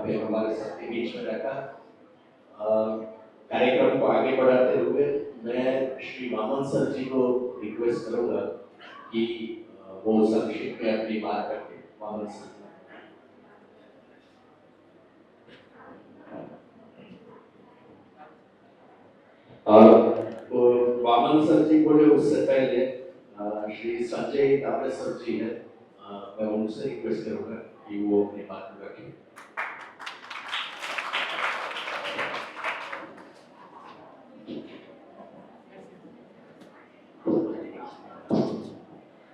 पे हमारे सबके बीच में रखा। कार्यक्रम को आगे बढ़ाते हुए मैं श्री वामन सर जी को रिक्वेस्ट करूंगा कि वो संक्षिप्त में अपनी बात रखें। वामन सर तो वामन सर जी बोले उससे पहले श्री संजय तावड़े सर जी है, मैं उनसे रिक्वेस्ट करूंगा कि वो अपनी बात रखें।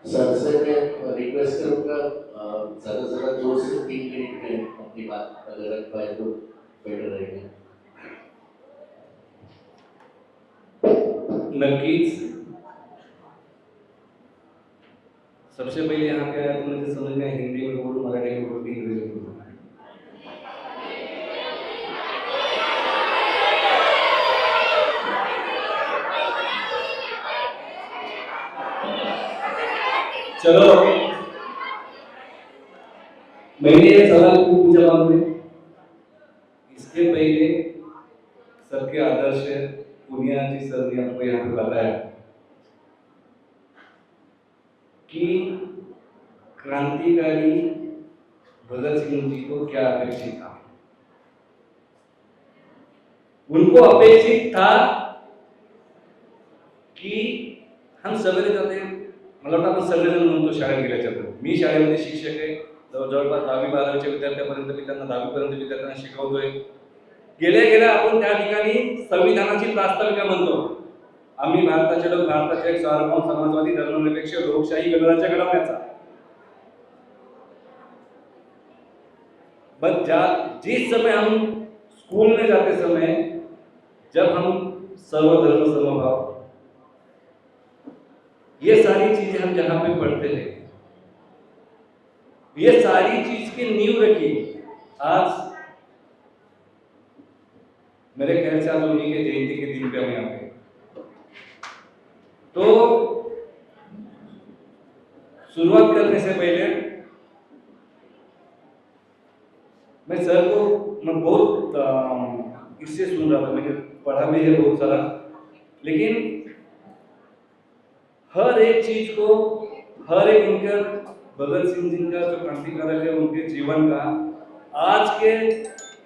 सर से मैं रिक्वेस्ट करूंगा ज़्यादा 2 से 3 मिनट में अपनी बात अगर रख पाए तो बेटर रहेगा। नक्कीच सबसे पहले यहाँ पे आया तो मुझे समझ में हिंदी में बोलूँ, मराठी में बोलूँ, इंग्लिश में बोलूँ। चलो मैंने ये सवाल क्यों पूछा आपने? इसके पहले सबके आदर्श पुनिया जी सर ने हमको यहाँ पे बताया कि क्रांतिकारी भगत सिंह जी को क्या अपेक्षित था। उनको अपेक्षित था कि हम सगळे जाते, मला वाटतं आपण सगळेजण म्हणतो शाळेत गेल्याच्या नंतर, मी शाळेमध्ये शिक्षक आहे, जवळपास 10वी-12वीच्या विद्यार्थ्यांपर्यंत मी त्यांना 10वीपर्यंत विद्यार्थ्यांना शिकवतोय। गेल्या आपण त्या ठिकाणी संविधानाची प्रास्ताविका म्हणतो, आम्ही भारताचे लोक, भारताचे एक सार्वभौम समाजवादी धर्मनिरपेक्ष लोकशाही गणराज्य घडवण्याचा। बट जिस समय हम स्कूल में जाते समय जब हम सर्वधर्म समभाव ये सारी चीजें हम जहां पे पढ़ते हैं, ये सारी चीज की नींव रखी आज मेरे ख्याल से आज उन्हीं के जयंती के दिन पे हम यहाँ पे। तो शुरुआत करने से पहले मैं सर को मैं बहुत इससे सुन रहा था, मैंने पढ़ा भी है बहुत सारा, लेकिन हर एक चीज को, हर एक उनका भगत सिंह जी का जो क्रांतिकारक है उनके जीवन का आज के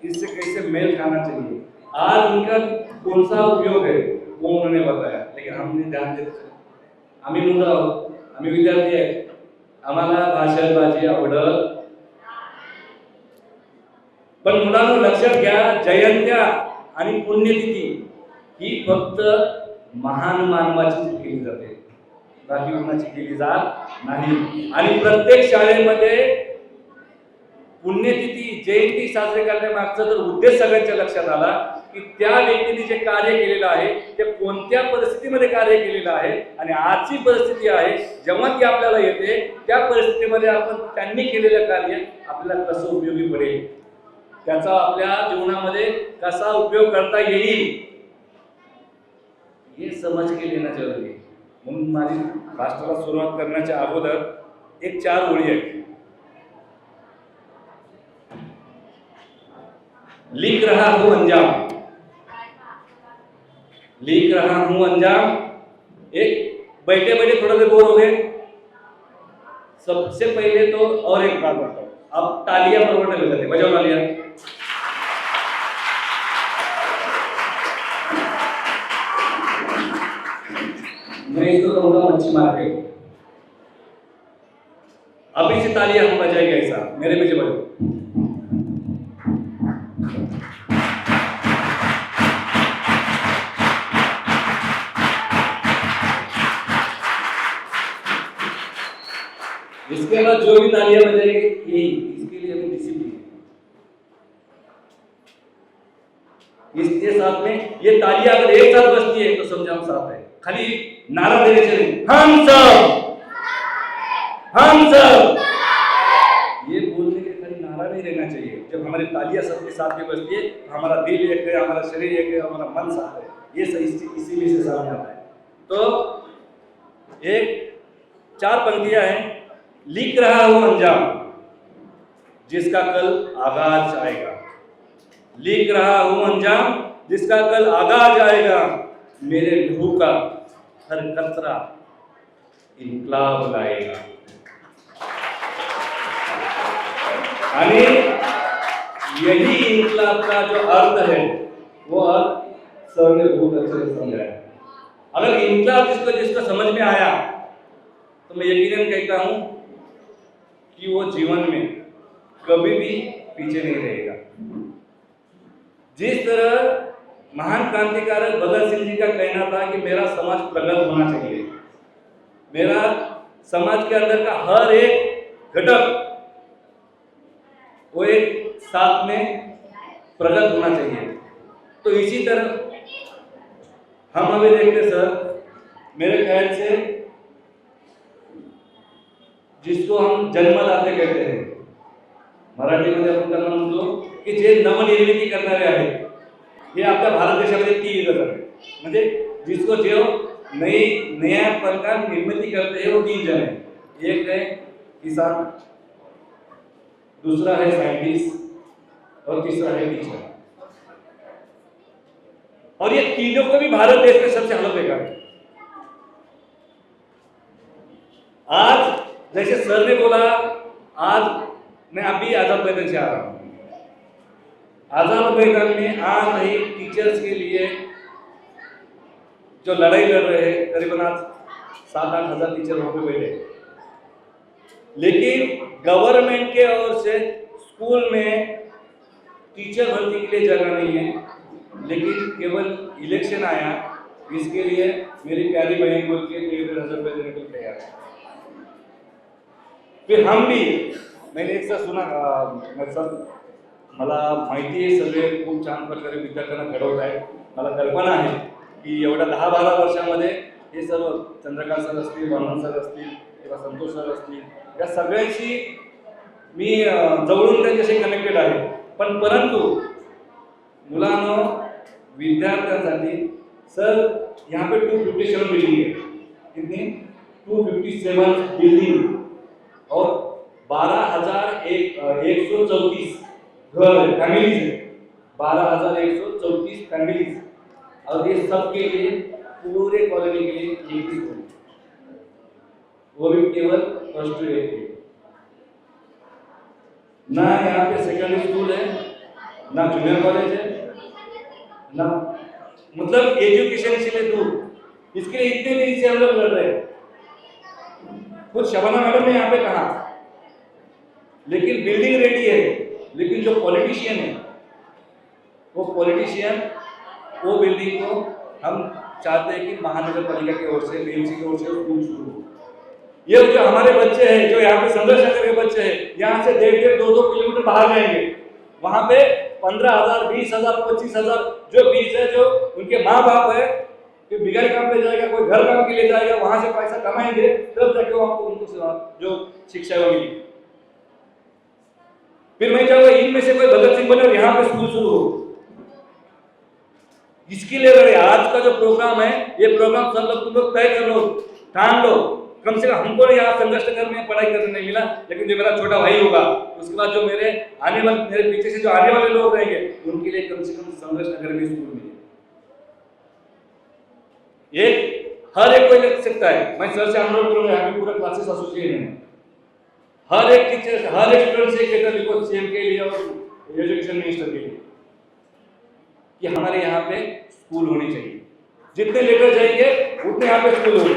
इससे कैसे मेल खाना चाहिए, आज उनका कौन सा उपयोग है वो उन्होंने बताया। लेकिन हमने ध्यान देत, आम्ही मुलं आहोत, आम्ही विद्यार्थी आहे, आम्हाला भाषणबाजी आवडत, पण मुलांनो लक्षात घ्या, जयंत्या आणि पुण्यतिथी ही फक्त महान मानवाची केली जाते, बाकी कोणाची केली जात नाही। आणि प्रत्येक शाळेमध्ये पुण्यतिथी जयंती साजरी करण्यामागचा जर उद्देश सगळ्यांच्या लक्षात आला की त्या व्यक्तीने जे कार्य केलेलं आहे ते कोणत्या परिस्थितीमध्ये कार्य केलेलं आहे आणि आजची परिस्थिती आहे जेव्हा ती आपल्याला येते त्या परिस्थितीमध्ये आपण त्यांनी केलेलं कार्य आपल्याला कसं उपयोगी पडेल, त्याचा आपल्या जीवनामध्ये कसा उपयोग करता येईल हे समज के लेना जरूरी आहे। म्हणून माझी भाषणाला सुरुवात करण्याच्या अगोदर एक 4 ओळी आहेत। लिख रहा हूं अंजाम, लिख रहा हूं अंजाम। एक बैठे बैठे थोड़ा देर बोर हो गए, सबसे पहले तो और एक बात बताओ, अब तालियां बरोबर नहीं बजाते, बजाओ तालियां। मैं इसको कहूंगा मच्छी मार्केट। अभी से तालियां हम बजाएंगे ऐसा, मेरे पीछे बजाओ। इसके बाद जो भी तालियां बजाएंगे यही, इसके लिए हमें डिसिप्लिन, इसके साथ में ये तालियां अगर एक साथ बजती है तो समझो हम साथ है, खाली नारा देने चले हम सब, हम सब, ये बोलने के खाली नारा नहीं रहना चाहिए। जब हमारी तालियां सबके साथ में बजती है तो हमारा दिल एक है, हमारा शरीर एक है, हमारा मन साथ है, ये इसी में से सामने आता है। तो एक 4 पंक्तियां हैं। लिख रहा हूं अंजाम जिसका कल आगाज आएगा, लिख रहा हूं अंजाम जिसका कल आगाज आएगा। मेरे लहू का हर कतरा इनकलाब लाएगा। आणि यही इनकलाब का जो अर्थ है वो अर्थ सर ने बहुत अच्छे से समझाया। अगर इनकलाब जिसको समझ में आया तो मैं यकीनन कहता हूं कि वो जीवन में कभी भी पीछे नहीं रहेगा। जिस तरह महान क्रांतिकारक भगत सिंह जी का कहना था कि मेरा समाज प्रगत होना चाहिए, मेरा समाज के अंदर का हर एक घटक वो एक साथ में प्रगत होना चाहिए। तो इसी तरह हम अभी देखते सर, मेरे ख्याल से जिसको हम जन्मदाते कहते हैं मराठीमध्ये आपण त्यांना म्हणतो की जे नवनिर्मिती करणारे आहेत, हे आपल्या भारत देशामध्ये 3 जण आहेत। म्हणजे जिसको जो नयापन का निर्मिती करते हैं वो 3 जन है। एक है किसान, दूसरा है साइंटिस्ट और तीसरा है टीचर। और ये तीनों को भी भारत देश में सबसे हालत बेकार है। आज जैसे सर ने बोला, आज मैं अभी आजाद मैदान से आ रहा हूं। आजाद मैदान में आज नहीं टीचर्स के लिए जो लड़ाई लड़ रहे हैं, करीबन आज 7-8 हजार टीचर वहां पे बैठे। लेकिन गवर्नमेंट के ओर से स्कूल में टीचर भर्ती के लिए जगह नहीं है, लेकिन केवल इलेक्शन आया, इसके लिए मेरी प्यारी बहन बोल के 1,500 रुपये देने को तैयार है। फिर हम भी, मैंने एक सर सुना सर, मला माहिती आहे सगळे खूप छान प्रकारे विद्यार्थ्यांना घडवत आहे। मला कल्पना आहे की एवढ्या 10-12 वर्षामध्ये हे सर्व चंद्रकांत सर असतील, वर्णन सर असतील किंवा संतोष सर असतील, या सगळ्यांशी मी जवळून त्यांच्याशी कनेक्टेड आहे। पण परंतु मुलांनो, विद्यार्थ्यांसाठी सर यहाँ पे 257 बिल्डिंग है। कितनी? 257 बिल्डिंग और 12,134 घर है, फैमिलीज है। 12,134 फैमिलीज, और ये सब के लिए पूरे कॉलोनी के लिए एक ही स्कूल, वो भी केवल फर्स्ट टू 8 के। ना यहाँ पे सेकेंडरी स्कूल है, ना जूनियर कॉलेज है, ना मतलब एजुकेशन से दूर। इसके लिए इतने दिन से हम लोग लड़ रहे हैं। खुद शबाना मैडम ने यहाँ पे कहा, लेकिन बिल्डिंग रेडी है, लेकिन जो पॉलिटिशियन है वो पॉलिटिशियन वो बिल्डिंग को हम चाहते हैं कि महानगर पालिका की ओर से, बीएमसी की ओर से स्कूल शुरू हो। ये जो हमारे बच्चे हैं, जो यहाँ पे संघर्ष नगर के बच्चे हैं, यहाँ से 1.5 2 किलोमीटर बाहर जाएंगे, वहां पे 15,000 20,000 25,000 जो फीस है, जो उनके माँ बाप है, कि बिगड़ काम पे जाएगा, कोई घर काम के लिए जाएगा, वहां से पैसा कमाएंगे, तब जाके वो आपको उनको जो शिक्षा है वो मिलेगी। फिर मैं चाहूंगा इनमें से कोई भगत सिंह बने और यहाँ पे स्कूल शुरू हो। इसके लिए लड़े। आज का जो प्रोग्राम है, ये प्रोग्राम सब लोग तुम लोग तय कर लो, ठान लो। कम से कम हमको यहाँ संघर्ष नगर में पढ़ाई करने नहीं मिला, लेकिन जो मेरा छोटा भाई होगा, उसके बाद जो मेरे आने वाले, मेरे पीछे से जो आने वाले लोग रहेंगे, उनके लिए कम से कम संघर्ष नगर में स्कूल मिले। ये हर एक कोई लग सकता है। मैं सर से अनुरोध करूंगा, यहाँ पे पूरा क्लासेस एसोसिएशन है, हर एक टीचर, हर एक स्टूडेंट से कहता लिखो सीएम के लिए और एजुकेशन मिनिस्टर के लिए कि हमारे यहाँ पे स्कूल होनी चाहिए। जितने लेकर जाएंगे उतने यहाँ पे स्कूल होंगे।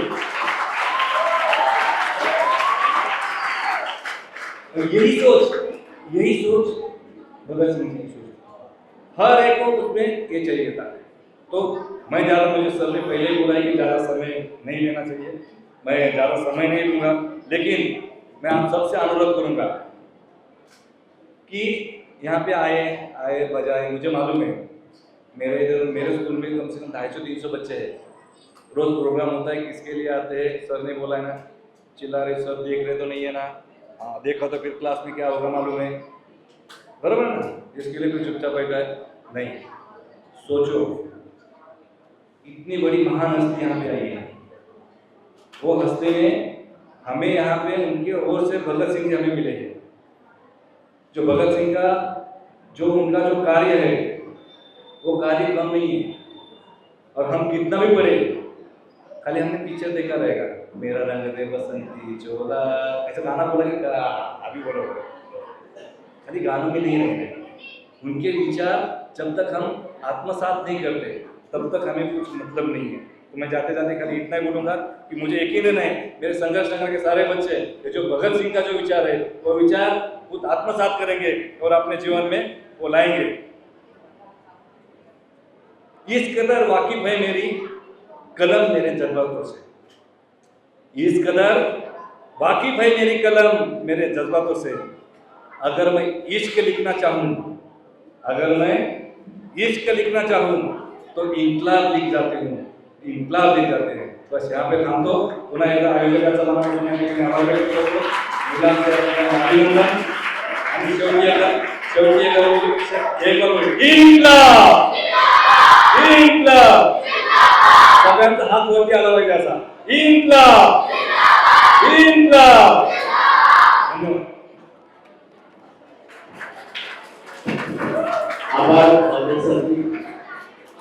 यही सोच भगत सिंह की सोच, हर एक को उसमें ये चाहिए था। तो मैं ज़्यादा, मुझे सर ने पहले ही बोला है कि ज़्यादा समय नहीं लेना चाहिए, मैं ज़्यादा समय नहीं लूँगा, लेकिन मैं आप सबसे अनुरोध करूँगा कि यहाँ पे आए बजाय, मुझे मालूम है मेरे स्कूल में कम से कम 250-300 बच्चे हैं। रोज़ प्रोग्राम होता है, किसके लिए आते हैं, सर ने बोला है ना, चिल्ला रहे सर, देख रहे तो नहीं है ना, हाँ देखा तो फिर क्लास में क्या होगा मालूम है, बराबर ना, इसके लिए कोई चुपचाप बैठा है नहीं। सोचो, इतनी बड़ी महान हस्ती यहाँ पे आई है, वो हस्ती में हमें यहाँ पे उनकी ओर से भगत सिंह जी हमें मिले हैं। जो भगत सिंह का जो उनका जो कार्य है वो गाली कम नहीं है। और हम कितना भी पढ़े, खाली हमने पिक्चर देखा रहेगा, मेरा रंग दे बसंती चोला, ऐसा गाना बोलेंगे अभी बोलो, खाली गानों में नहीं रहते। उनके विचार जब तक हम आत्मसात नहीं करते तब तक हमें कुछ मतलब नहीं है। तो मैं जाते जाते खाली इतना ही बोलूँगा कि मुझे यकीन है मेरे संघर्ष नगर के सारे बच्चे ये जो भगत सिंह का जो विचार है वो विचार खुद आत्मसात करेंगे और अपने जीवन में वो लाएंगे। इस कदर वाकिफ है मेरी कलम मेरे जज्बातों से, इस कदर वाकिफ है मेरी कलम मेरे जज्बातों से। अगर मैं इश्क लिखना चाहूँ, अगर मैं इश्क लिखना चाहूँ तो इनकलाब लिख जाते हूँ, इनकलाब लिख जाते हैं। बस यहाँ पे हम तो पुन्हा एकदा आयोजकाचा मनापासून आभार व्यक्त करतो, मुलांचे अभिनंदन आणि शेवटी एक करू इनकलाब, इनकलाब, सगळ्यांचा हात वरती आला पाहिजे असा, इनकलाब, इनकलाब। धन्यवाद। आभार अजय सर जी,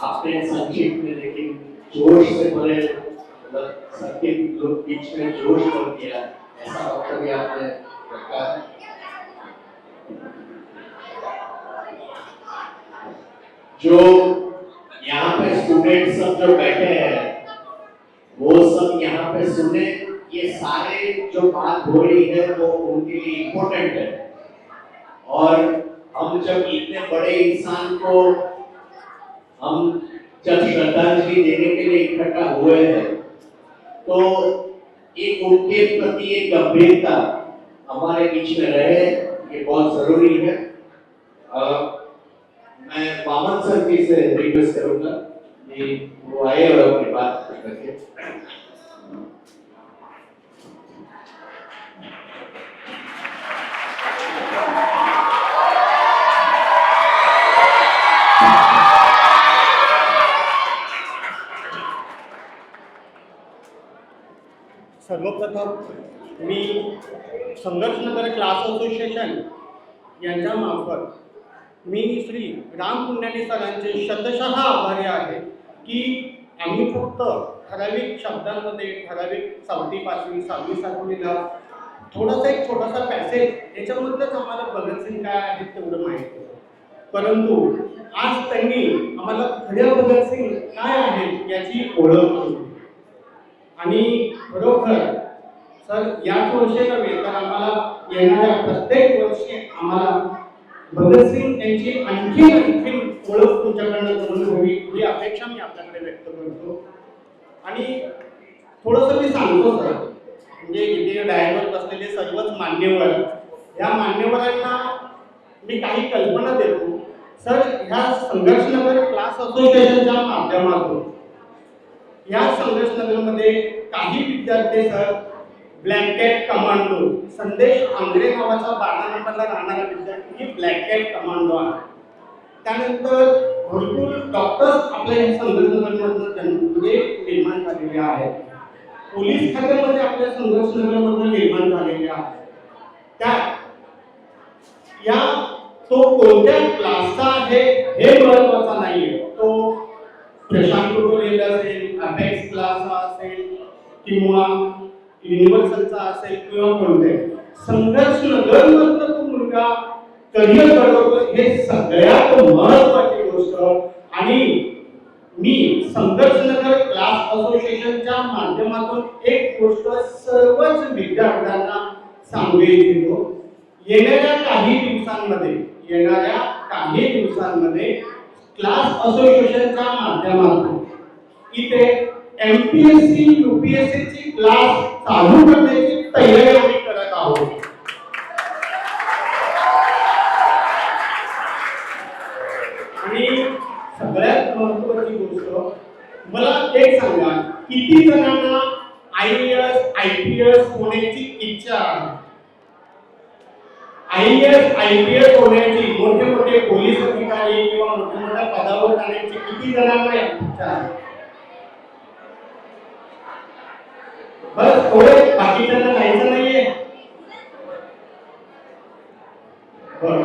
आपने संक्षिप्त में लेकिन जोश से भरे मतलब सबके लोग बीच में जोश भर दिया, ऐसा वक्तव्य आपने रखा है। जो यहाँ पे स्टूडेंट सब जो बैठे हैं वो सब यहाँ पे सुने, ये सारे जो बात हो रही है वो उनके लिए इम्पोर्टेंट है। और हम जब इतने बड़े इंसान को हम जब श्रद्धांजलि देने के लिए इकट्ठा हुए हैं तो एक उनके प्रति एक गंभीरता हमारे बीच में रहे, ये बहुत जरूरी है। मैं वामन सर जी से रिक्वेस्ट करूंगा कि वो आए और अपनी बात रखें। सर्वप्रथम मी संघर्ष नगर क्लास असोसिएशन यांच्यामार्फत मी श्री राम पुण्यानी सरांचे शतशः आभारी आहे की आम्ही फक्त ठराविक शब्दांमध्ये ठराविक 4वी 5वी 6वी 7वीला थोडासा एक छोटासा पॅसेज याच्यामधलंच आम्हाला भगतसिंग काय आहेत तेवढं माहिती होतं, परंतु आज त्यांनी आम्हाला खऱ्या भगतसिंग काय आहेत याची ओळख करून आणि खरोखर सर याच वर्षी नव्हे तर आम्हाला येणाऱ्या प्रत्येक वर्षी आम्हाला भगतसिंग यांची आणखी ओळख तुमच्याकडनं करून हवी ही अपेक्षा मी आपल्याकडे व्यक्त करतो। आणि थोडंसं मी सांगतो सर, म्हणजे इथे डायवर बसलेले सर्वच मान्यवर, या मान्यवरांना मी काही कल्पना देतो सर। ह्या संघर्ष नगर क्लास असोसिएशनच्या माध्यमातून या संघर्ष नगरमध्ये काही विद्यार्थी सर ब्लॅक कमांडो, संदेश आंग्रे नावाचा 12 नंबरला राहणारा विद्यार्थी ही ब्लॅक कमांडो आहे। त्यानंतर भरपूर डॉक्टर्स आपल्या या संघर्ष नगरमध्ये निर्माण झालेले आहेत, पोलीस खात्यामध्ये आपल्या संघर्ष नगरमध्ये निर्माण झालेले आहेत। त्या या तो कोणत्या क्लासचा आहे हे महत्त्वाचा नाहीये, तो प्रशांत कुटुंबे असेल, अपेक्स क्लास असेल किंवा युनिव्हर्सलचा असेल किंवा कोणते संघर्ष नगर मधला तो मुलगा करिअर घडवतो हे सगळ्यात महत्त्वाची गोष्ट। आणि मी संघर्ष नगर क्लास असोसिएशनच्या माध्यमातून एक गोष्ट सर्वच विद्यार्थ्यांना सांगू इच्छितो, येणाऱ्या काही दिवसांमध्ये क्लास असोसिएशनच्या माध्यमातून इथे एमपीएससी यूपीएससी ची क्लास चालू करण्याची तयारी आम्ही करत आहोत। आणि सगळ्यात महत्त्वाची गोष्ट मला एक सांगा, किती जणांना आयएएस आयपीएस होण्याची इच्छा आहे? आयएएस आयपीएस होण्याची, मोठे मोठे पोलीस अधिकारी किंवा मोठ्या मोठ्या पदावर जाण्याची किती जणांना इच्छा आहे? बस थोडे, बाकीच्यांना जायचं नाहीये? बरं,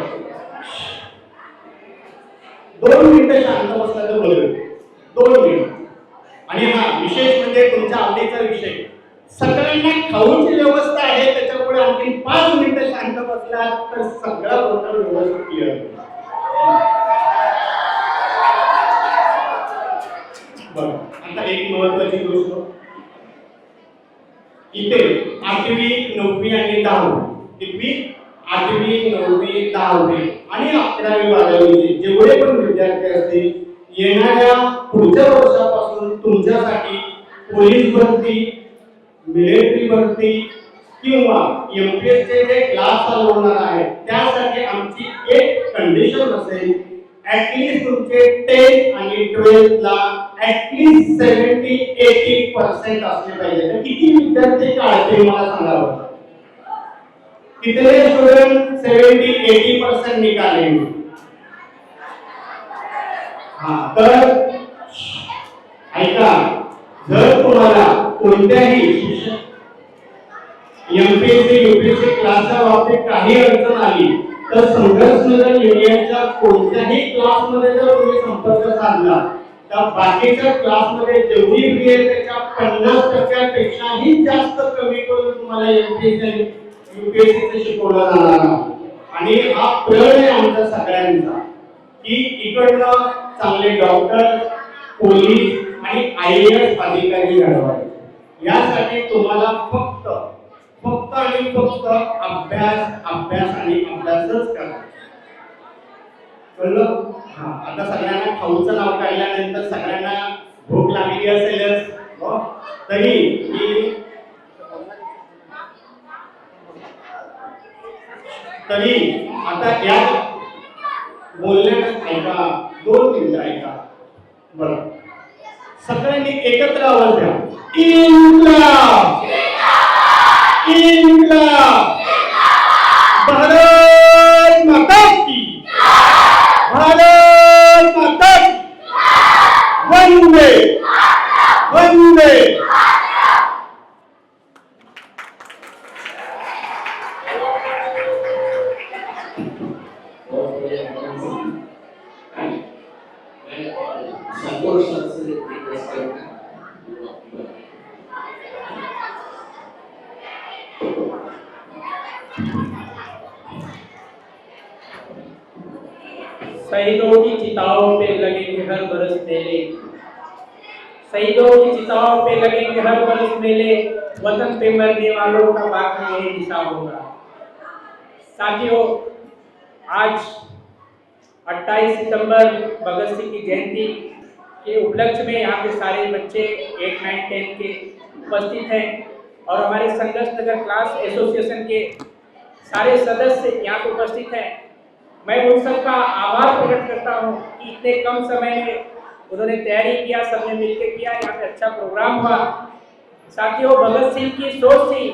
2 मिनिटं शांत बसा। म्हणजे तुमच्या आवडीचा विषय. सगळ्यांना खाऊची व्यवस्था आहे, त्याच्यामुळे आणखी 5 मिनिटं शांत बसला तर सगळा गोंधळ व्यवस्थित क्लिअर होईल. बरं, आता एक महत्वाची गोष्ट, इथे 8वी 9वी आणि 10वी, कितवी 8वी 9वी 10वी आणि 11वी 12वी जेवढे पण विद्यार्थी असतील, येणाऱ्या पुढच्या वर्षापासून तुमच्यासाठी पोलीस भरती, मिलिटरी भरती किंवा एमपीएसचे जे क्लास चालू होणार आहे, त्यासाठी आमची एक कंडिशन असेल, ऍटलीस्ट तुमचे 10 आणि 12 ला ऍटलीस्ट 70-80% असले पाहिजे. तर किती विद्यार्थी काढते मला सांगा बरं, कितने स्टुडंट 70-80% निकाले? हाँ, तर ऐका, जर तुम्हाला कोणत्याही एमपीएससी यूपीएससी क्लासच्या बाबतीत काही अडचण आली तर संघर्षनगर युनियनच्या कोणत्याही क्लासमध्ये जर तुम्ही संपर्क साधला तर बाकीच्या क्लासमध्ये जेवढी फी आहे त्याच्या 50% जास्त कमी करून तुम्हाला एमपीएससी यूपीएससी शिकवलं जाणार आहे. आणि हा प्रण आहे आमच्या सगळ्यांचा की इकडनं चांगले डॉक्टर, पोलीस आणि आयएएस अधिकारी घडवायचे. यासाठी तुम्हाला फक्त आणि फक्त अभ्यास आणि अभ्यासच करायचा. कळलं? हा, आता सगळ्यांना खाऊचं नाव काढल्यानंतर सगळ्यांना भूक लागली असेलच, हो? तरी आता या बोलण्यात ऐका, 2 मिनिटं ऐका बरं. सगळ्यांनी एकत्र आवाज द्या, इन्क्लाब इन्क्लाब, भारत माता की, भारत माता की, वंदे वंदे. संतोष सर से रिक्वेस्ट करूंगा, शहीदों की चिताओं पे लगेंगे हर बरस मेले, शहीदों की चिताओं पे लगेंगे हर बरस मेले, वतन पे मरने वालों का बाकी यही हिसाब होगा. साथियों, आज 28 सितंबर भगत सिंह की जयंती के उपलक्ष्य में यहाँ पे सारे बच्चे 8, 9, 10 के उपस्थित हैं और हमारे संघर्ष नगर क्लास एसोसिएशन के सारे सदस्य यहाँ पे उपस्थित हैं. मैं उन सबका आभार प्रकट करता हूँ कि इतने कम समय में उन्होंने तैयारी किया, सबने मिलकर किया, यहाँ पे अच्छा प्रोग्राम हुआ. साथियों, भगत सिंह की सोच थी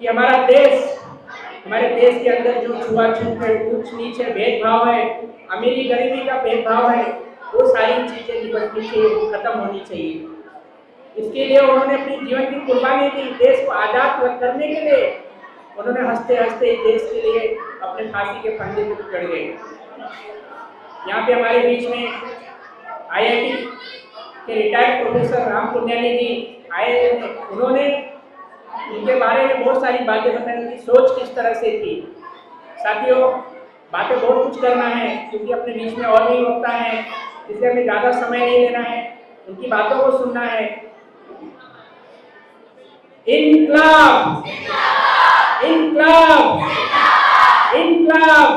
कि हमारे देश के अंदर जो छुआछूत है, ऊंच नीच है, भेदभाव है, अमीरी गरीबी का भेदभाव है, वो सारी चीजें निपटनी चाहिए, खत्म होनी चाहिए. इसके लिए उन्होंने अपनी जीवन की कुर्बानी दी. देश को आजाद करने के लिए उन्होंने हंसते हंसते देश के लिए अपने फांसी के फंदे पे चढ़ गए. यहाँ पे हमारे बीच में आईआईटी के रिटायर्ड प्रोफेसर राम पुण्यानी जी आए हैं. उन्होंने उनके बारे में बहुत सारी बातें बताई, उनकी सोच किस तरह से थी. साथियों, बातें बहुत कुछ करना है क्योंकि अपने बीच में और नहीं होता है, इसलिए हमें ज़्यादा समय नहीं लेना है, उनकी बातों को सुनना है. इन्कलाब इन्कलाब इन्कलाब.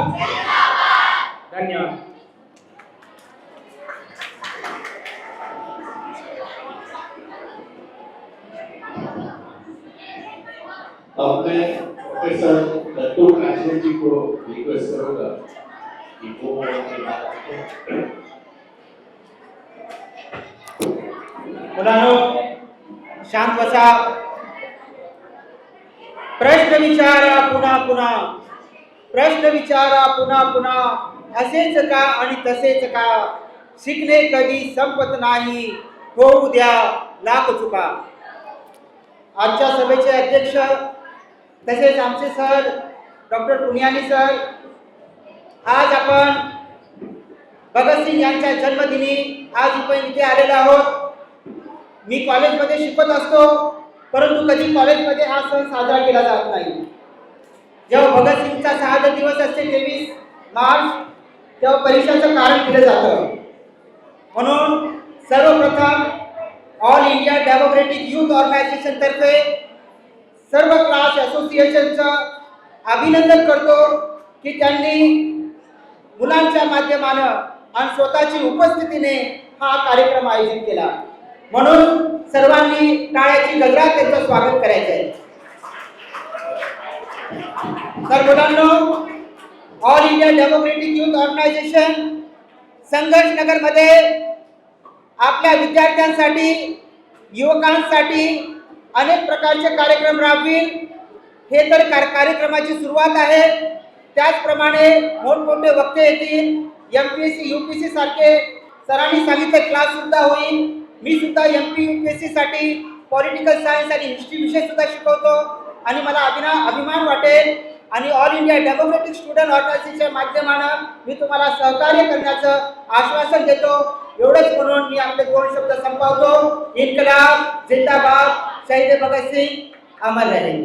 धन्यवाद. अब मैं प्रोफेसर दत्तू काशे जी को रिक्वेस्ट करूंगा कि वो अपनी बात करें. मुलांनो, शांत बसा. प्रश्न विचारा पुन्हा पुन्हा, प्रश्न विचारा पुन्हा पुन्हा. असेच का आणि तसेच का, शिकणे कधी संपत नाही, होऊ द्या लाख चुका. आजच्या सभेचे अध्यक्ष तसेच आमचे सर डॉक्टर पुण्यानी सर, आज आपण भगत सिंग यांच्या जन्मदिनी आज इथे आलेलो आहोत. मी कॉलेजमध्ये शिकवत असतो, परंतु कधी कॉलेजमध्ये हा सण साजरा केला जात नाही. जेव्हा भगतसिंगचा शहादत दिवस असते 23 मार्च, तेव्हा परीक्षाचं कारण दिलं जातं. म्हणून सर्वप्रथम all India democratic youth organisation तर्फे सर्व क्लास असोसिएशनचं अभिनंदन करतो की त्यांनी मुलांच्या माध्यमानं आणि स्वतःची उपस्थितीने हा कार्यक्रम आयोजित केला. म्हणून सर्वांनी टाळ्याची गजरात त्यांचं स्वागत करायचं आहे. तर मुलांनो, all India democratic youth organisation संघर्ष नगरमध्ये आपल्या विद्यार्थ्यांसाठी, युवकांसाठी अनेक प्रकारचे कार्यक्रम राबविल. हे तर कार्यक्रमाची सुरुवात आहे. त्याचप्रमाणे मोठमोठे वक्ते येतील. MPSC UPSC सारखे सरांनी सांगितले क्लास सुद्धा होईल. मी सुद्धा MP UPSC साठी पॉलिटिकल सायन्स आणि हिस्ट्री विषय सुद्धा शिकवतो आणि मला अभिमान वाटेल आणि ऑल इंडिया डेमोक्रेटिक स्टुडंट ऑर्गनायझेशनच्या माध्यमानं मी तुम्हाला सहकार्य करण्याचं आश्वासन देतो. एवढंच म्हणून मी आपले 2 शब्द संपवतो. इन्कलाब जिंदाबाद, शहीद भगतसिंग अमर रहे.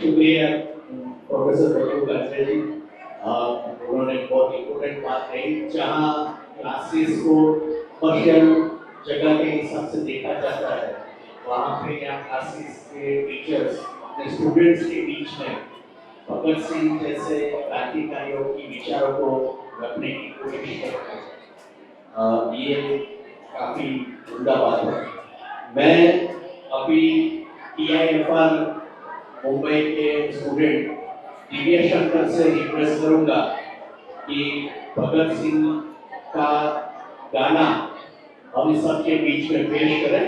शुक्रिया प्रोफेसर बच्चू कांचे जी. उन्होंने बहुत इम्पोर्टेंट बात कही. जहाँ क्लासेस को कमर्शियल जगह के हिसाब से देखा जाता है, वहाँ पे यहाँ क्लासेस के टीचर्स अपने स्टूडेंट्स के बीच में भगत सिंह जैसे क्रांतिकारियों की विचारों को रखने की कोशिश करते हैं. ये काफी उम्दा बात है. मैं अभी TIFR मुंबई के स्टूडेंट दिव्या शंकर से रिक्वेस्ट करूंगा कि भगत सिंह का गाना हम सबके बीच में पेश करें.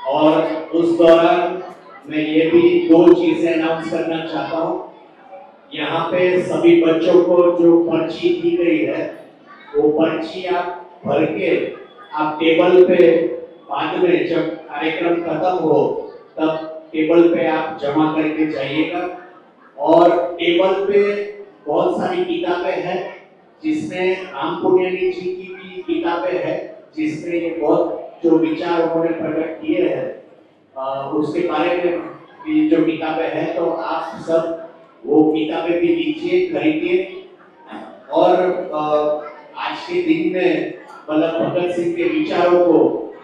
और उस दौरान मैं ये भी 2 चीजें अनाउंस करना चाहता हूँ. यहाँ पे सभी बच्चों को जो पर्ची दी गई है, वो पर्ची आप भर के आप टेबल पे बाद में जब कार्यक्रम खत्म हो तब टेबल पे आप जमा करके जाइएगा. और टेबल पे बहुत सारी किताबें हैं, जिसमें राम पुनियानी जी की भी किताबें हैं, जिसमें ये बहुत जो विचार उन्होंने प्रकट किए हैं उसके बारे में भी जो किताबें हैं, तो आप सब वो किताबें भी लीजिए, खरीदिए. और आज के दिन में मतलब भगत सिंह के विचारों को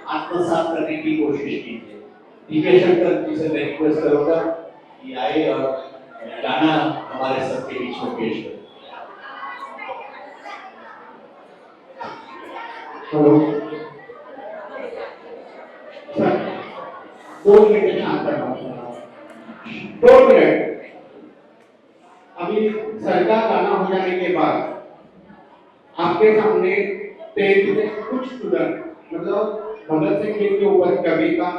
आत्मसात करने की कोशिश कीजिए. दिव्य शंकर जी से मैं रिक्वेस्ट करूंगा कि आए और गाना हमारे सबके बीच में पेश करें. हेलो सर, 2 मिनट शांत रहना. 2 मिनट. अभी सर का गाना हो जाने के बाद आपके सामने 10th के कुछ स्टूडेंट, मतलब भगत सिंह जी के ऊपर कविता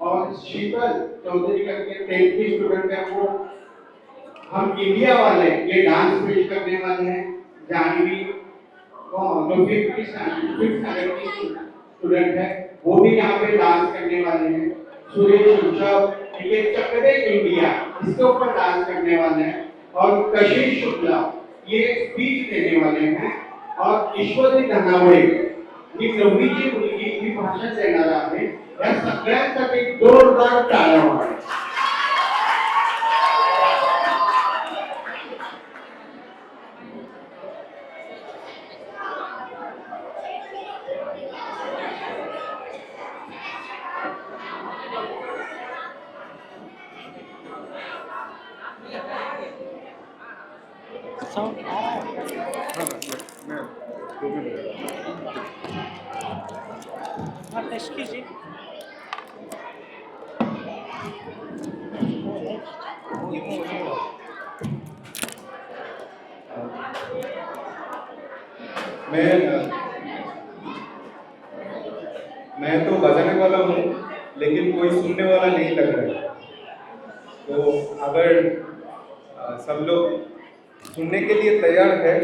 और शीतल चौधरी करके 10th की स्टूडेंट है, वो हम इंडिया वाले ये डांस पेश करने वाले हैं. जानवी जो 5th स्टैंडर्ड की स्टूडेंट है, वो भी यहाँ पे डांस करने वाले हैं. सुरेश ऋषभ ये चक्रे इंडिया इसके ऊपर डांस करने वाले हैं. और कशिश शुक्ला ये स्पीच देने वाले हैं. और ईश्वरी धनावडे ही 9वीची मुलगी ही भाषण देणार आहे. या सगळ्यांसाठी जोरदार टाळ्या वाजवा. मैं तो बजाने वाला हूँ, लेकिन कोई सुनने वाला नहीं लग रहा है. तो अगर सब लोग सुनने के लिए तैयार है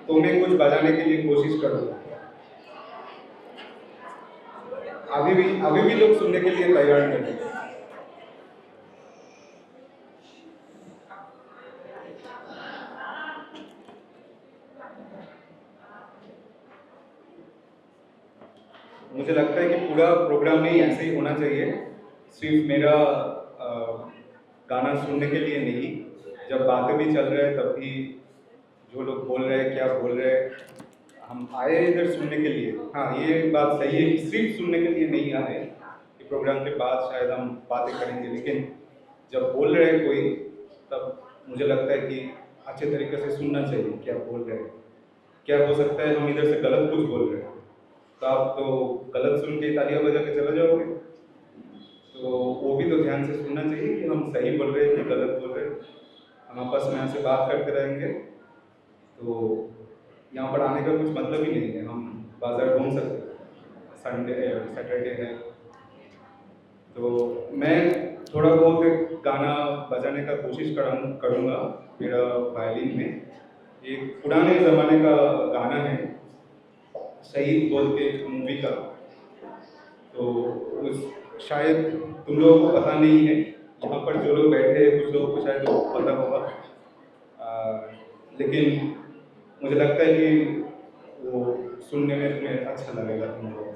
तो मैं कुछ बजाने के लिए कोशिश करूँगा. अभी भी लोग सुनने के लिए तैयार नहीं है. मुझे लगता है कि पूरा प्रोग्राम ही ऐसे ही होना चाहिए, सिर्फ मेरा गाना सुनने के लिए नहीं, जब बातें भी चल रहे हैं तब भी जो लोग बोल रहे हैं क्या बोल रहे हैं, हम आए इधर सुनने के लिए। हाँ, ये बात सही है कि सिर्फ सुनने के लिए नहीं आए, कि प्रोग्राम के बाद शायद हम बातें करेंगे, लेकिन जब बोल रहे हैं कोई तब मुझे लगता है कि अच्छे तरीके से सुनना चाहिए क्या बोल रहे हैं। क्या हो सकता है हम इधर से गलत कुछ बोल रहे हैं तो आप तो गलत सुन के तालियां बजा के चले जाओगे, तो वो भी तो ध्यान से सुनना चाहिए कि हम सही बोल रहे हैं कि गलत बोल रहे हैं। हम आपस में ऐसे बात करते रहेंगे तो यहाँ पर आने का कुछ मतलब ही नहीं है। हम बाजार घूम सकते हैं, संडे सैटरडे है, तो मैं थोड़ा बहुत गाना बजाने का कोशिश करूँगा मेरा वायलिन में। एक पुराने ज़माने का गाना है, शहीद बोल के मूवी का, तो उस शायद तुम लोगों को पता नहीं है, यहाँ पर जो लोग बैठे हैं कुछ लोगों को शायद वो पता होगा, लेकिन मुझे लगता है कि वो सुनने में तुम्हें अच्छा लगेगा तुम लोगों को।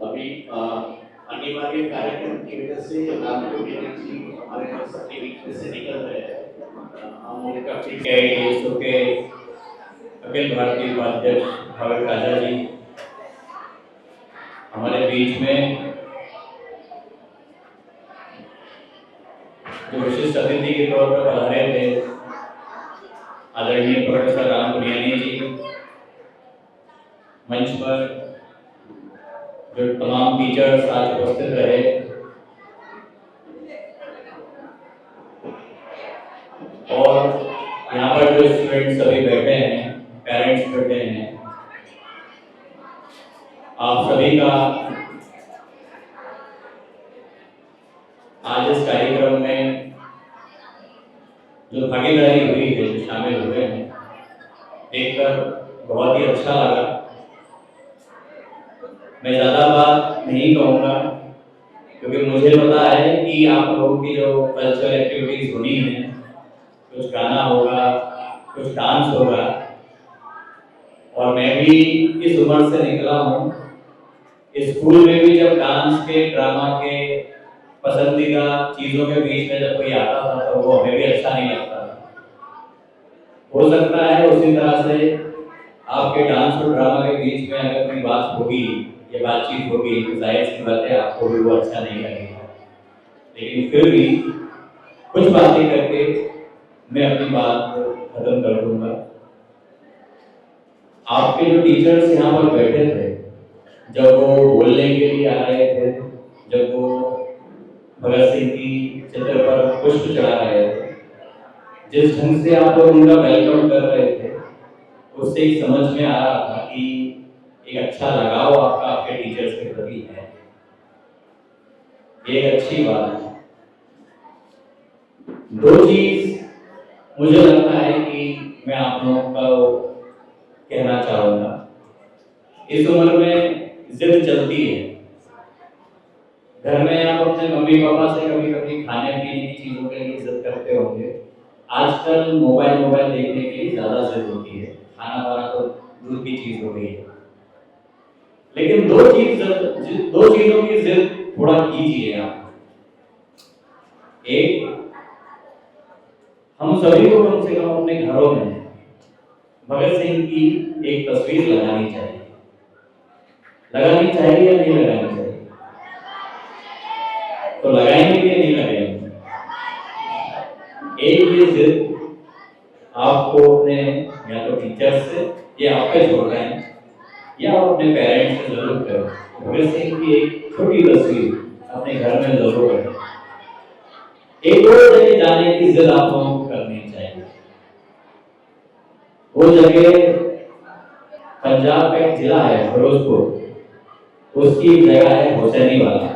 अभी अनिवार्य कार्यक्रम की वजह से आपको जी हमारे सबके बीच में से निकल रहे हैं। हम उनका के अखिल भारतीय उपाध्यक्ष भावेश राजा जी हमारे बीच में जो विशिष्ट अतिथि के तौर पर पधारे थे, आदरणीय प्रोफेसर राम पुनियानी जी, मंच पर जो तमाम टीचर्स आज उपस्थित रहे, और यहाँ पर जो स्टूडेंट्स सभी बैठे हैं, पेरेंट्स बैठे हैं, आप सभी का आज इस कार्यक्रम में जो भागीदारी हुई है, जो शामिल हुए हैं, देखकर बहुत ही अच्छा लगा। मैं ज़्यादा बात नहीं कहूँगा क्योंकि मुझे पता है कि आप लोगों की जो कल्चरल एक्टिविटीज होनी है, कुछ गाना होगा, कुछ डांस होगा, और मैं भी इस उम्र से निकला हूँ। स्कूल में भी जब डांस के, ड्रामा के पसंदीदा चीज़ों के बीच में जब कोई आता था तो वो हमें भी अच्छा नहीं लगता था। हो सकता है उसी तरह से आपके डांस और ड्रामा के बीच में अगर कोई बात होगी या बातचीत होगी तो जाहिर सी बात है आपको भी वो अच्छा नहीं लगेगा। लेकिन फिर भी कुछ बातें करके मैं अपनी बात खत्म कर दूंगा। आपके जो टीचर्स यहाँ पर बैठे थे, जब वो बोलने के लिए आ रहे थे, जब वो भगत सिंह की चित्र पर पुष्प चढ़ा रहे थे, जिस ढंग से आप लोग उनका वेलकम कर रहे थे, उससे ही समझ में आ रहा था कि एक अच्छा लगाव आपका आपके टीचर्स के प्रति है। ये एक अच्छी बात है। दो चीज मुझे लगता है कि मैं आप लोगों को कहना चाहूंगा। इस उम्र में जिद चलती है। घर में आप अपने मम्मी पापा से कभी कभी खाने पीने की चीजों के लिए जिद करते होंगे। आजकल मोबाइल देखने के लिए ज्यादा जिद होती है। खाना वाना तो दूर की चीज हो गई है। लेकिन दो चीजों की जिद थोड़ा कीजिए आप। एक, हम सभी को कम से कम अपने घरों में भगत सिंह की एक तस्वीर लगानी चाहिए। लगानी चाहिए या नहीं लगानी चाहिए? तो लगाएंगे या नहीं लगाएंगे? एक ये जिद आपको अपने या तो टीचर से या आपके छोड़ रहे हैं या अपने पेरेंट्स से जरूर करें। भगत सिंह की एक छोटी तस्वीर अपने घर में जरूर करें। एक और जगह जाने की जिद आप लोगों को करनी चाहिए। वो जगह पंजाब का एक जिला है फिरोजपुर, उसकी जगह है हुसैनी वाला।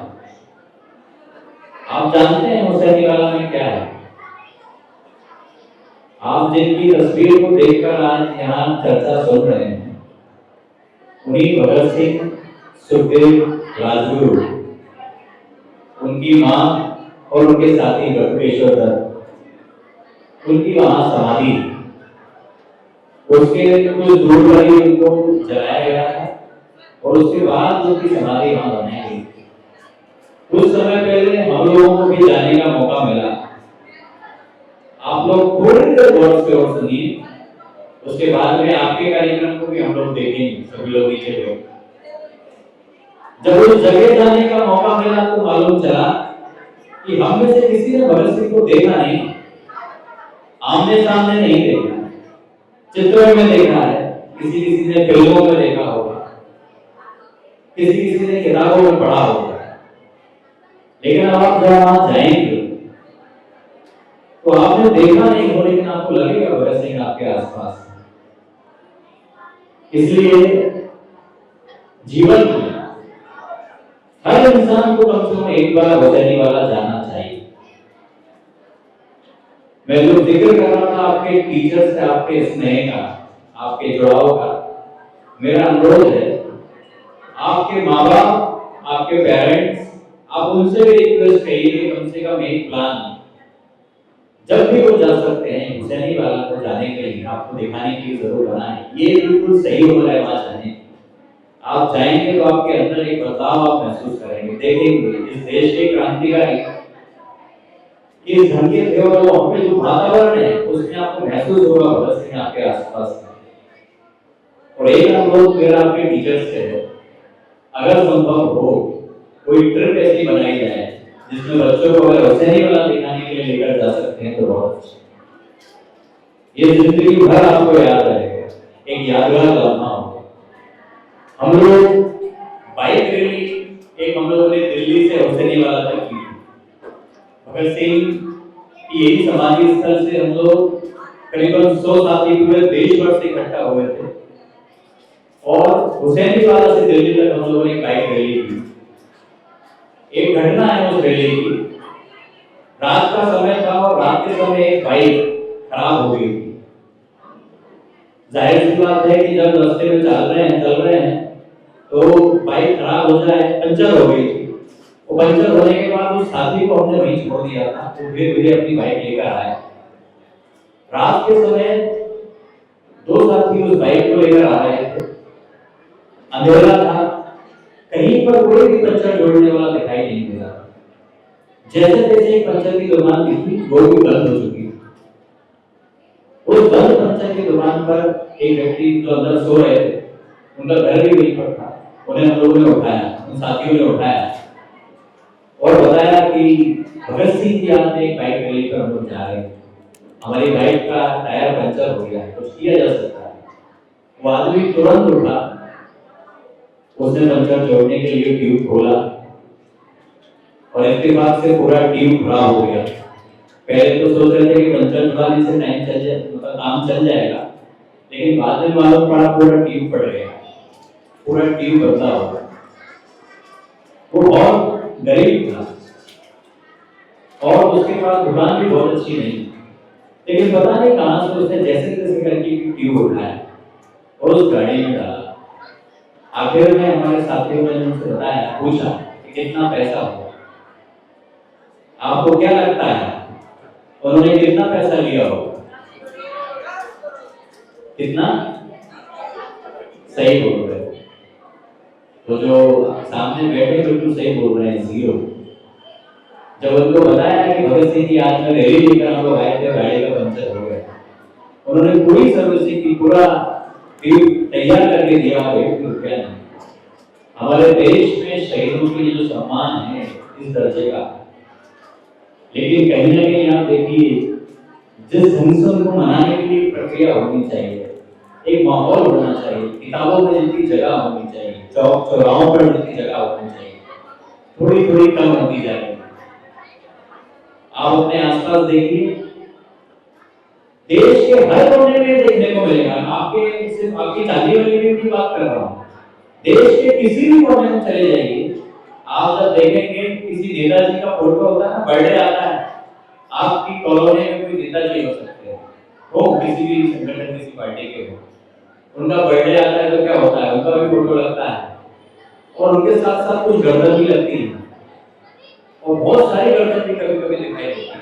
आप जानते हैं हुसैनी वाला में क्या है? आप जिनकी तस्वीर को देखकर आज यहाँ चर्चा सुन रहे हैं, उन्हीं भगत सिंह, सुखदेव, राजगुरु, उनकी मां और उनके साथी बटुकेश्वर दत्त, उनकी वहां समाधि, उसके कुछ दूर पर ही उनको जलाया गया था और उसके बाद उनकी समाधि वहां बनाई गई। कुछ समय पहले हम लोगों को भी जाने का मौका मिला। आप लोग थोड़ी देर गौर से और सुनिए, उसके बाद में आपके कार्यक्रम को भी हम लोग देखेंगे, सभी लोग नीचे लोग। जब उस जगह जाने का मौका मिला तो मालूम चला कि हम में से किसी ने भगत सिंह को देखा नहीं, आमने सामने नहीं देखा, चित्रों में देखा है, किसी ने फिल्मों में देखा होगा, किसी ने किताबों में पढ़ा होगा। लेकिन अब आप जब वहां जाएंगे तो आपने देखा नहीं हो, लेकिन आपको लगेगा भगत सिंह आपके आसपास। इसलिए जीवन में हर इंसान को कम से कम एक बार हुसैनी वाला जाना चाहिए। मैं जो जिक्र कर रहा था आपके टीचर से, आपके स्नेह का, आपके जुड़ाव का, मेरा अनुरोध है आपके माँ बाप, आपके पेरेंट्स, आप उनसे भी रिक्वेस्ट करिए कम से कम एक प्लान जब भी वो जा सकते हैं हुसैनी वाला को जाने के लिए आपको दिखाने की जरूर बनाए। ये बिल्कुल सही हो रहा है वहां जाने। आप जाएंगे तो आपके अंदर एक बदलाव आप महसूस करेंगे, देखेंगे इस देश के क्रांतिकारी किस ढंग के थे और वहां पे जो वातावरण है उसमें आपको महसूस होगा भगत सिंह आपके आसपास। और एक अनुरोध मेरा आपके टीचर्स से है, अगर संभव हो कोई ट्रिप ऐसी बनाई जाए जिसमें बच्चों को अगर हुसैनी वाला दिखाने के लिए लेकर जा सकते हैं तो बहुत अच्छा। ये जिंदगी भर आपको याद रहेगा, एक यादगार लम्हा होगा। हम लोग बाइक रैली एक हम लोगों ने दिल्ली से हुसैनी वाला तक की। भगत सिंह की यही समाधि स्थल से हम लोग करीबन 100 साथी पूरे देश भर से इकट्ठा हुए थे और हुसैनी वाला से दिल्ली तक हम लोगों ने बाइक रैली की। एक घटना है उस रैली की रात का समय था और रात के समय एक बाइक खराब हो गई थी। जाहिर सी बात है कि जब रास्ते में चल रहे हैं तो बाइक खराब हो जाए, पंचर हो गई थी। वो पंचर होने के बाद उस साथी को हमने वहीं छोड़ दिया था, तो फिर अपनी बाइक लेकर आए। रात के समय दो साथी उस बाइक को लेकर आ रहे थे, अंधेरा था, कहीं पर कोई भी पंचर जोड़ने वाला दिखाई नहीं दे रहा। जैसे तैसे एक पंचर की दुकान दिखी, वो भी बंद हो चुकी। उस बंद पंचर की दुकान पर एक व्यक्ति जो अंदर सो रहे थे, उनका घर भी वहीं पर था। उन्हें हम लोगों ने उठाया, उन साथियों ने उठाया और बताया कि भगत सिंह की याद में एक बाइक को लेकर हम लोग जा रहे हैं, हमारी बाइक का टायर पंचर हो गया है, कुछ किया जा सकता है। वो आदमी तुरंत उठा, उसने पंचर जोड़ने के लिए ट्यूब खोला और इत्तेफाक से पूरा ट्यूब खराब हो गया। पहले तो सोच रहे थे कि पंचर जुड़ाने से टाइम चल जाए, मतलब काम चल जाएगा, लेकिन बाद में मालूम पड़ा पूरा ट्यूब फट गया, पूरा ट्यूब बदला हो गया। वो बहुत गरीब था और उसके पास दुकान भी बहुत अच्छी नहीं, लेकिन पता नहीं कहां से उसने जैसे तैसे करके ट्यूब उठाया और उस गाड़ी में डाला। आखिर में हमारे साथियों ने उनसे बताया, पूछा कि कितना पैसा होगा, आपको क्या लगता है उन्होंने कितना पैसा लिया होगा? कितना? सही बोल रहे हो। तो जो सामने बैठे बिल्कुल सही बोल रहे हैं, 0। जब उनको बताया कि भगत सिंह की याद में रैली लेकर हम लोग आए थे, गाड़ी का पंचर हो गया, उन्होंने पूरी सर्विसिंग की, पूरा तैयार करके दिया, 1 रुपया नहीं। हमारे देश में शहीदों के लिए जो सम्मान है इस दर्जे का, लेकिन कहीं ना कहीं आप देखिए जिस ढंग से उनको मनाने के लिए प्रक्रिया होनी चाहिए, एक माहौल होना चाहिए, किताबों में जिनकी जगह होनी चाहिए, चौक चौराहों पर जिनकी जगह होनी चाहिए, थोड़ी थोड़ी कम होती जाएगी। आप अपने आसपास देखिए, देश के हर कोने में देखने को मिलेगा। आपके सिर्फ आपकी शादी वाली की बात कर रहा हूँ, देश के किसी भी कोने में चले जाइए, आप जब देखेंगे किसी नेताजी का फोटो होता है ना, बर्थडे आता है, आपकी कॉलोनी में कोई नेताजी हो सकते हैं, वो किसी भी संगठन किसी पार्टी के हो, उनका बर्थडे आता है तो क्या होता है, उनका भी फोटो लगता है और उनके साथ साथ कुछ गर्दन भी लगती है और बहुत सारी गर्दन भी कभी कभी दिखाई देती है।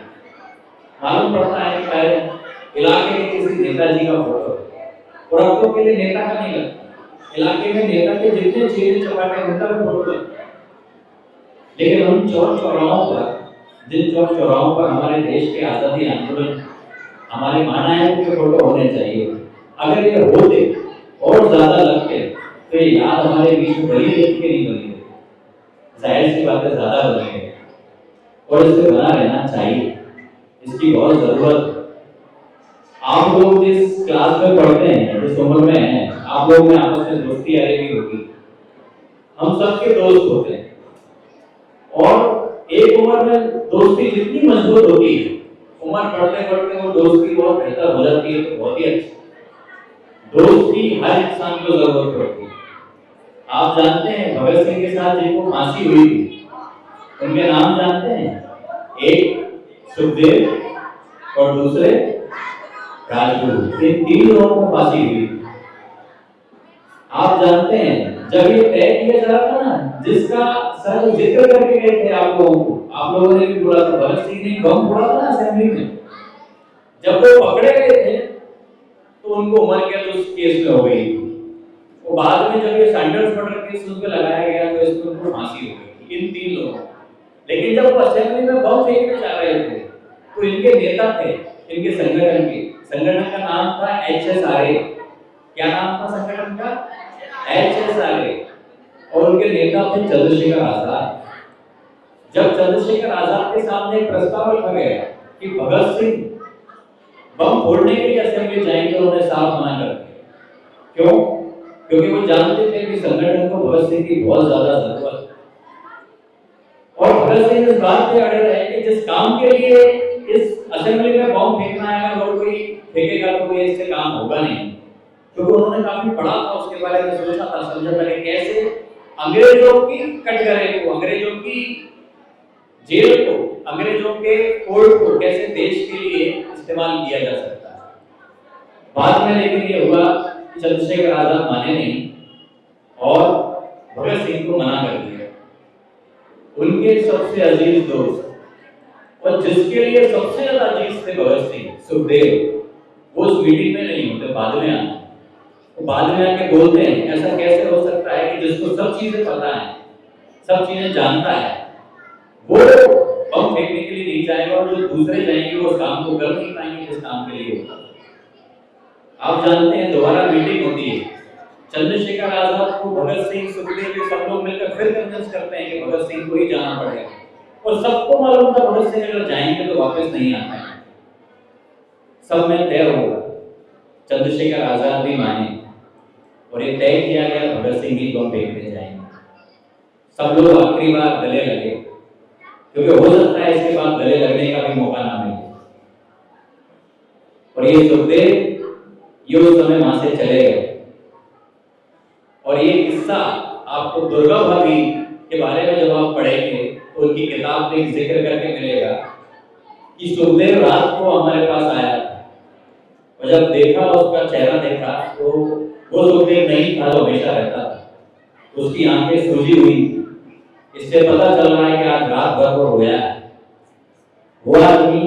मालूम पड़ता है कि इलाके के किसी नेताजी का फोटो, और अब तो के लिए नेता का नहीं लगता, इलाके में नेता के जितने चेहरे चपाटे उनका भी फोटो लगता है। लेकिन उन चौक चौराहों पर, जिन चौक चौराहों पर हमारे देश के आजादी आंदोलन, हमारे महानायकों के फोटो होने चाहिए, अगर ये होते और ज्यादा लगते तो ये याद हमारे बीच में बनी रहती के नहीं बनी रहती, जाहिर सी बात है ज्यादा बनी है और इसे बना रहना चाहिए, इसकी बहुत जरूरत। आप लोग जिस क्लास में पढ़ते हैं, जिस उम्र में हैं, आप लोग में आपस में दोस्ती यारी भी होगी, हम सबके दोस्त होते हैं और एक उम्र में दोस्ती जितनी मजबूत होती है, उम्र बढ़ते बढ़ते वो दोस्ती बहुत बेहतर हो जाती है। तो बहुत ही अच्छी दोस्ती हर इंसान को जरूरत पड़ती है। आप जानते हैं भगत सिंह के साथ जिनको फांसी हुई थी, उनके नाम जानते हैं? एक सुखदेव और दूसरे राजगुरु, इन 3 लोगों को फांसी हुई। आप जानते हैं जब ये तय किया जा रहा था ना, जिसका सर जिक्र करके गए थे आप लोगों को, आप लोगों ने भी बोला था, भगत सिंह ने बम फोड़ा था ना असेंबली में, जब वो पकड़े गए थे तो उनको उम्र कैद उस केस में हो गई थी। वो बाद में जब ये सैंडर्स मर्डर केस उन पे लगाया गया तो इसमें उनको फांसी हो गई इन 3 लोगों। लेकिन जब वो असेंबली में बम फेंकने जा रहे थे तो इनके नेता थे, इनके संगठन का नाम था HSRA। क्या नाम था संगठन का? HSRA। और उनके नेता थे चंद्रशेखर आजाद। जब चंद्रशेखर आजाद के सामने एक प्रस्ताव रखा गया कि भगत सिंह बम फोड़ने के लिए असेंबली जाएंगे, उन्होंने साफ मना कर दिया। क्यों? क्योंकि वो जानते थे कि संगठन को भगत सिंह की बहुत ज्यादा जरूरत है और भगत सिंह इस बात पे अड़े रहे कि जिस काम के लिए इस असेंबली में बम फेंकना है, अगर कोई फेंकेगा तो कोई इससे काम होगा नहीं, क्योंकि उन्होंने काफी पढ़ा था, उसके बारे में सोचा था, समझा था कि कैसे अंग्रेजों की कटघरे को, अंग्रेजों की जेल को, अंग्रेजों के कोर्ट को कैसे देश के लिए इस्तेमाल किया जा सकता है। बाद में लेकिन ये हुआ कि चंद्रशेखर आजाद माने नहीं और भगत सिंह को मना कर दिया। उनके सबसे अजीज दोस्त और जिसके लिए सबसे ज्यादा अजीज थे भगत सिंह, सुखदेव, वो उस मीटिंग में नहीं होते, बाद में आते। तो बाद में आके बोलते हैं ऐसा कैसे हो सकता है कि जिसको सब चीजें पता है, सब चीजें जानता है, वो बम फेंकने के लिए नहीं जाएगा और जो दूसरे जाएंगे वो उस काम को कर नहीं पाएंगे जिस काम के लिए होगा। आप जानते हैं दोबारा मीटिंग होती है, चंद्रशेखर आजाद को भगत सिंह, सुखदेव, ये सब लोग मिलकर फिर कन्विंस करते हैं कि भगत सिंह को ही जाना पड़ेगा और सबको मालूम था भगत सिंह अगर जाएंगे तो वापस नहीं आ पाएंगे। सब में तय होगा, चंद्रशेखर आजाद भी माने और ये तय किया गया भगत सिंह ही बम फेंकने जाएंगे। सब लोग आखिरी बार गले लगे क्योंकि हो सकता है इसके बाद गले लगने का भी मौका ना मिले। और ये सुखदेव ये उस समय वहां से चले गए। और ये किस्सा आपको दुर्गा भाभी के बारे में जब आप पढ़ेंगे तो उनकी किताब में जिक्र करके मिलेगा कि सुखदेव रात को हमारे पास आया और जब देखा उसका चेहरा देखा तो वो सुखदेव नहीं था जो हमेशा रहता था। उसकी आंखें सूजी हुई, इससे पता चल रहा है कि आज रात भर वो रोया है। वो आदमी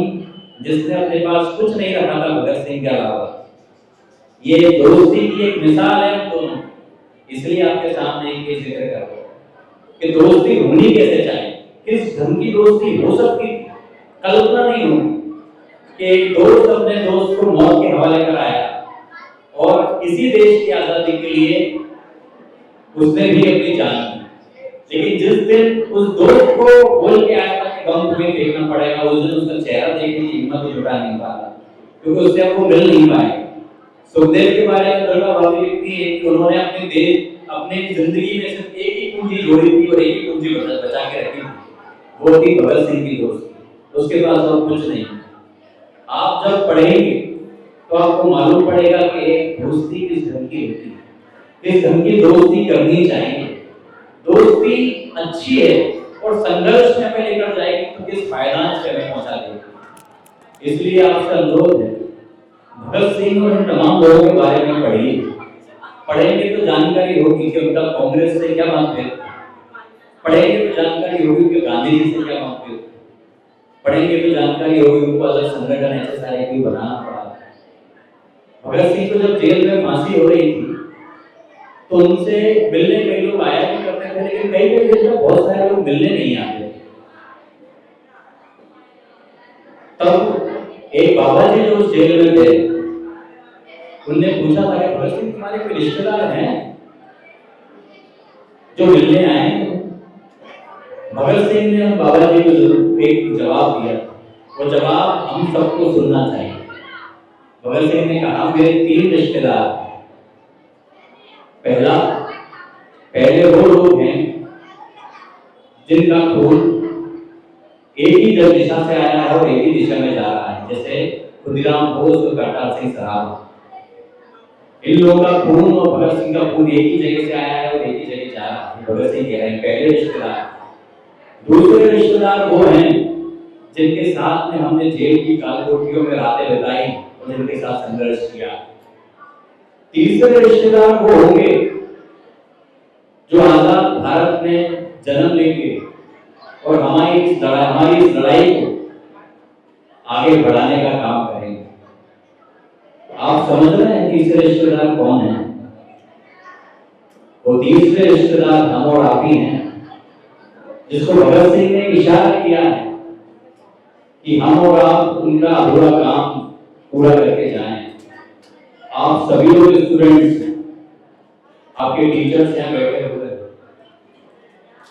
जिसने अपने पास कुछ नहीं रखा था भगत सिंह के अलावा। ये दोस्ती की एक मिसाल है हम दोनों, इसलिए आपके सामने ये जिक्र कर रहा हूं कि दोस्ती होनी कैसे चाहिए, किस ढंग की दोस्ती हो सकती थी, कल्पना नहीं होगी कि एक दोस्त अपने दोस्त को मौत के हवाले कराया और इसी देश की आजादी के लिए उसने भी अपनी जान दी। लेकिन जिस दिन उस दोस्त को बोल के आया था कि बम तुम्हें फेंकना पड़ेगा, उस दिन उसका चेहरा देखने की हिम्मत जुटा नहीं पाया क्योंकि उससे आपको मिल नहीं पाएगा। सुखदेव के बारे में दुर्गा भाभी लिखती है कि उन्होंने अपनी जिंदगी में सिर्फ एक ही पूंजी जोड़ी थी और एक ही पूंजी बचा के रखी थी, वो थी भगत सिंह की दोस्ती। उसके पास और कुछ नहीं। आप जब पढ़ेंगे तो आपको मालूम पड़ेगा कि एक दोस्ती किस ढंग की होती है, किस ढंग की दोस्ती करनी चाहिए। दोस्ती अच्छी है और संघर्ष में हमें लेकर जाएगी तो किस फायदा से हमें पहुंचा देगी। इसलिए आपसे अनुरोध है, भगत सिंह और तमाम लोगों के बारे में पढ़िए। पढ़ेंगे तो जानकारी होगी कि उनका कांग्रेस से क्या मतभेद, पढ़ेंगे तो जानकारी होगी कि गांधी जी से क्या मतभेद, पढ़ेंगे तो जानकारी होगी उनको अलग संगठन एसएसआई भी बनाना पड़ा। भगत सिंह को जब जेल में फांसी हो रही थी तो उनसे मिलने कई लोग आया भी करते थे, लेकिन कई जेल में बहुत सारे लोग मिलने नहीं आते। तब एक बाबा जी जो उस जेल में थे उनने पूछा था कि भगत सिंह तुम्हारे कोई रिश्तेदार हैं जो मिलने आए हैं? भगत सिंह ने बाबा जी को जरूर एक जवाब दिया, वो जवाब हम सबको सुनना चाहिए। भगत सिंह ने कहा मेरे 3 रिश्तेदार। पहले वो लोग हैं जिनका खून एक ही दिशा से आया है और एक ही दिशा में जा रहा है, जैसे खुदीराम बोस और करतार सिंह सराफ। इन लोगों का खून और भगत सिंह का खून एक ही जगह से आया है और एक ही जगह जा रहा है। भगत सिंह कह रहे हैं पहले रिश्तेदार। दूसरे रिश्तेदार वो हैं जिनके साथ में हमने जेल की कालकोठरियों में रातें बिताई और जिनके साथ संघर्ष किया। तीसरे रिश्तेदार वो होंगे जो आजाद भारत में जन्म लेंगे और हमारी इस लड़ाई को आगे बढ़ाने का काम करेंगे। आप समझ रहे हैं तीसरे रिश्तेदार कौन है? वो तीसरे रिश्तेदार हम और आप ही हैं, जिसको भगत सिंह ने इशारा किया है कि हम और आप उनका अधूरा काम पूरा करके जाएं। आप सभी लोग स्टूडेंट्स हैं, आपके टीचर्स यहाँ बैठे हुए हैं,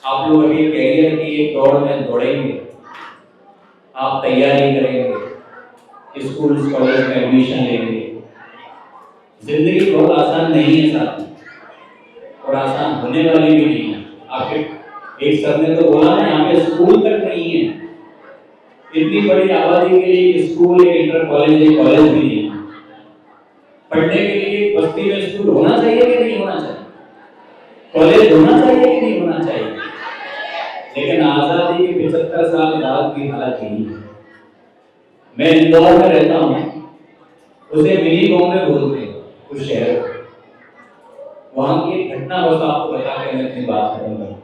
आप लोग अभी कैरियर की एक दौड़ में दौड़ेंगे, आप तैयारी करेंगे, स्कूल कॉलेज में एडमिशन लेंगे। जिंदगी बहुत आसान नहीं है साथी, और आसान होने वाली भी नहीं है। आपके एक सर ने तो बोला ना, यहाँ पे स्कूल तक नहीं है, इतनी बड़ी आबादी के लिए स्कूल, एक इंटर कॉलेज, एक कॉलेज भी नहीं है। पढ़ने के लिए बस्ती में स्कूल होना चाहिए कि नहीं होना चाहिए? कॉलेज होना चाहिए कि नहीं होना चाहिए? लेकिन आजादी के 75 साल बाद की हालत यही है। मैं इंदौर में रहता हूँ, उसे मिनी बॉम्बे बोलते हैं उस शहर को। वहां की एक घटना बस आपको बता के मैं अपनी बात खत्म करूंगा।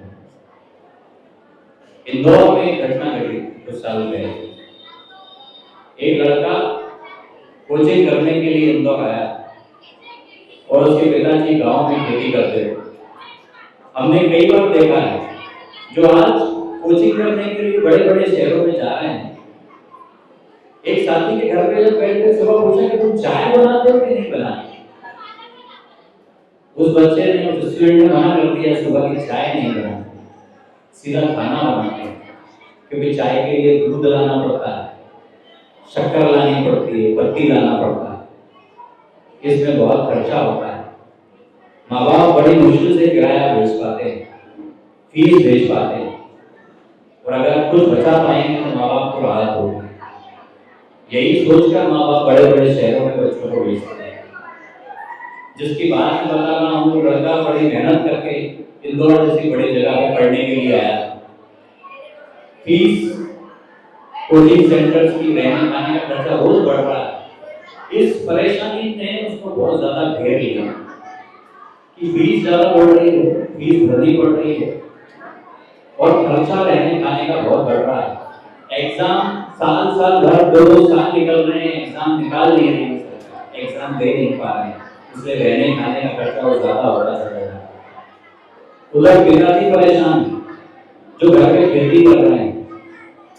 इंदौर में एक घटना घटी कुछ साल पहले। एक लड़का कोचिंग करने के लिए इंदौर आया और उसके पिताजी गांव में खेती करते थे। हमने कई बार देखा है जो आज कोचिंग करने के लिए बड़े बड़े शहरों में जा रहे हैं, एक साथी के घर पे जब गए थे सुबह पूछा कि तुम चाय बनाते हो कि नहीं बनाते। उस बच्चे ने उस स्टूडेंट ने मना कर दिया सुबह की चाय नहीं बनाते, सीधा खाना बनाते हैं, क्योंकि चाय के लिए दूध लाना पड़ता है, शक्कर लानी पड़ती है, पत्ती लाना पड़ता है, इसमें बहुत खर्चा होता है। माँ बाप बड़ी मुश्किल से किराया भेज पाते हैं, फीस भेज पाते हैं, और अगर कुछ बचा पाएंगे तो माँ बाप को राहत होगी। यही सोचकर माँ बाप बड़े बड़े शहरों में बच्चों को भेजते हैं। जिसकी बात मैं बता रहा हूँ, लड़का बड़ी मेहनत करके इंदौर जैसी बड़ी जगह पर पढ़ने के लिए आया। फीस, कोचिंग सेंटर्स की, रहने खाने का खर्चा रोज बढ़ रहा है। इस परेशानी ने उसको बहुत ज्यादा घेर लिया कि फीस ज्यादा बढ़ रही है, फीस भरनी पड़ रही है, और खर्चा रहने खाने का बहुत बढ़ रहा है। एग्जाम साल भर 2 साल निकल रहे हैं, एग्जाम निकाल नहीं रही है, एग्जाम दे नहीं पा रहे हैं, इसलिए रहने खाने का खर्चा और ज्यादा होता चला जा रहा है। उधर पिताजी परेशान जो घर पे खेती कर रहे हैं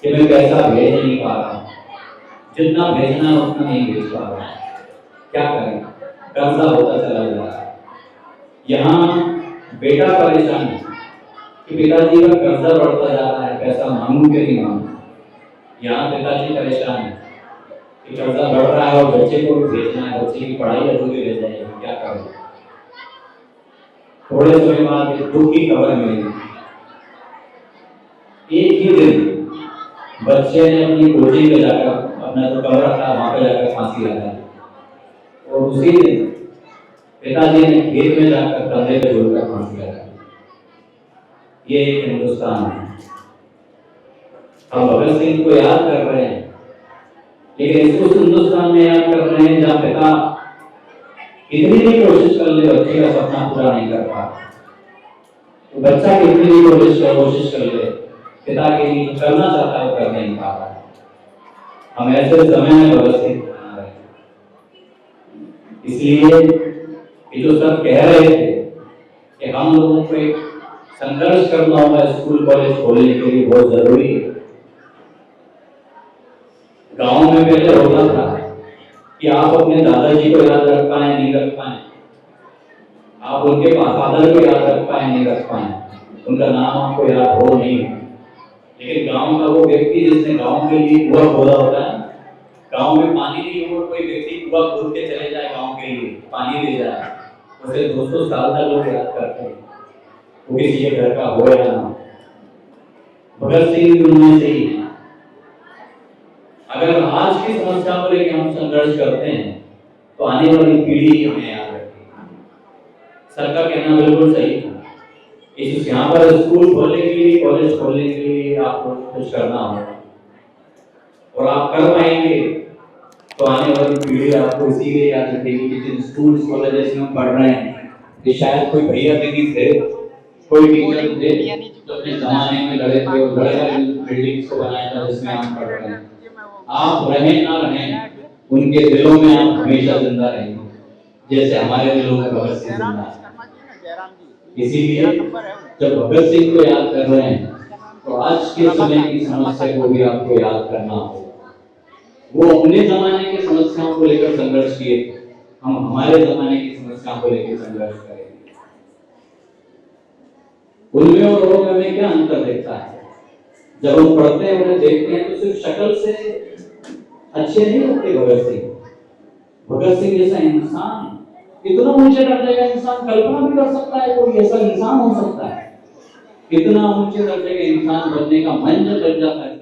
कि मैं पैसा भेज नहीं पा रहा, जितना भेजना है उतना नहीं भेज पा रहा, क्या करें, कर्जा होता चला जा रहा है। यहाँ बेटा परेशान है कि पिताजी का कर्जा बढ़ता जा रहा है, पैसा मांगू के नहीं मांगू। यहाँ पिताजी परेशान है कि कर्जा बढ़ रहा है और बच्चे को भी भेजना है, बच्चे की पढ़ाई अधूरी रह जाएगी, क्या करें। थोड़े समय बाद एक दुख की खबर मिली। एक ही दिन बच्चे ने अपनी कोचिंग में जाकर अपना जो कमरा था वहां पे जाकर फांसी लगाई, और उसी दिन पिताजी ने खेत में जाकर कंधे पे जोड़कर फांसी लगाई। ये एक हिंदुस्तान है। हम भगत सिंह को याद कर रहे हैं, लेकिन इसको हिंदुस्तान में याद कर रहे हैं जहाँ पिता कितनी भी कोशिश कर ले बच्चे का सपना पूरा नहीं कर पा, तो बच्चा कितनी भी कोशिश कर ले पिता के लिए करना चाहता है कर नहीं पा रहा। हम ऐसे समय में भगत सिंह बना रहे हैं। इसलिए ये जो सब कह रहे थे कि हम लोगों को एक संघर्ष करना होगा स्कूल कॉलेज खोलने के लिए, बहुत जरूरी है। गांव में पहले होता था कि आप अपने दादाजी को याद रख पाए नहीं रख पाए, आप उनके फादर को याद रख पाए नहीं रख पाए, उनका नाम आपको याद हो नहीं, लेकिन गांव का वो व्यक्ति जिसने गांव के लिए कुआं खोदा होता है, गांव में पानी नहीं हो, कोई व्यक्ति कुआं खोद के चले जाए गांव के लिए पानी दे जाए, उसे 200 साल तक लोग याद करते हैं, वो किसी के घर का हो या ना। भगत सिंह उनमें से ही है। अगर आज की समस्या को लेकर हम संघर्ष करते हैं तो आने वाली पीढ़ी हमें याद रखेगी। सरकार कहना बिल्कुल सही था, इस यहाँ पर स्कूल खोलने के लिए, कॉलेज खोलने के लिए आपको कुछ करना होगा, और आप कर पाएंगे तो आने वाली पीढ़ी आपको इसीलिए याद रखेगी कि जिन स्कूल कॉलेजेस में हम पढ़ रहे हैं, ये शायद कोई भैया दीदी थे, कोई टीचर थे जो अपने जमाने में लड़े थे और बड़े बिल्डिंग्स को बनाया था जिसमें हम पढ़ रहे हैं। आप रहें ना रहें, उनके दिलों में आप हमेशा जिंदा रहेंगे, जैसे हमारे दिलों में भगत सिंह जिंदा है। इसीलिए जब भगत सिंह को याद कर रहे हैं तो आज के समय की समस्या को भी आपको याद करना होगा। वो अपने जमाने की समस्याओं को लेकर संघर्ष किए, हम हमारे जमाने की समस्याओं को लेकर संघर्ष करेंगे। उनमें और लोगों में क्या अंतर दिखता है? जब हम पढ़ते हैं उन्हें देखते हैं तो सिर्फ शक्ल से अच्छे नहीं लगते भगत सिंह। भगत सिंह जैसा इंसान, इतना ऊंचे दर्जे का इंसान कल्पना भी कर सकता है कोई ऐसा इंसान हो सकता है? इतना ऊंचे दर्जे का इंसान बनने का मन जब लग जाता है